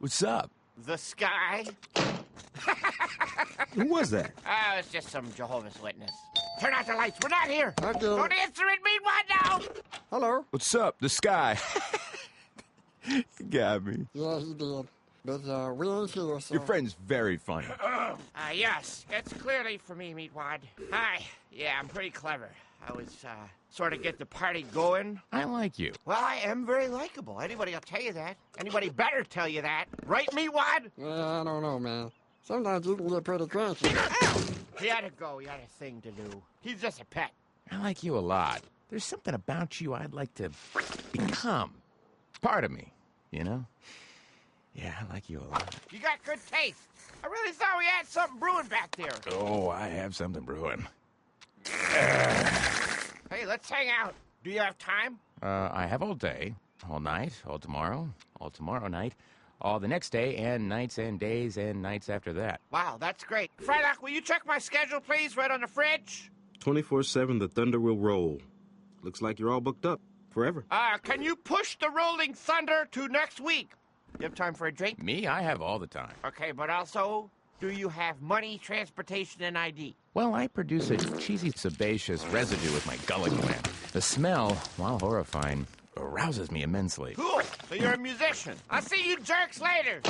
What's up? The sky. Who was that? Oh, it's just some Jehovah's Witness. Turn out the lights. We're not here. Okay. Don't answer it, Meatwad, now. Hello. What's up? The sky. You got me. Yeah, he did. But we ain't here, so... Your friend's very funny. Yes. It's clearly for me, Meatwad. Hi. Yeah, I'm pretty clever. I was, sort of get the party going. I like you. Well, I am very likable. Anybody will tell you that. Anybody better tell you that. Right, Meatwad? I don't know, man. Sometimes you can get pretty cranky. Ow! He had to go. He had a thing to do. He's just a pet. I like you a lot. There's something about you I'd like to become. Part of me, you know? Yeah, I like you a lot. You got good taste. I really thought we had something brewing back there. Oh, I have something brewing. Hey, let's hang out. Do you have time? I have all day, all night, all tomorrow night, all the next day, and nights and days and nights after that. Wow, that's great. Frylock, will you check my schedule, please, right on the fridge? 24/7, the thunder will roll. Looks like you're all booked up. Forever. Can you push the rolling thunder to next week? You have time for a drink? Me, I have all the time. Okay, but also, do you have money, transportation, and ID? Well, I produce a cheesy sebaceous residue with my gullet gland. The smell, while horrifying, arouses me immensely. Cool. So you're a musician. I'll see you jerks later.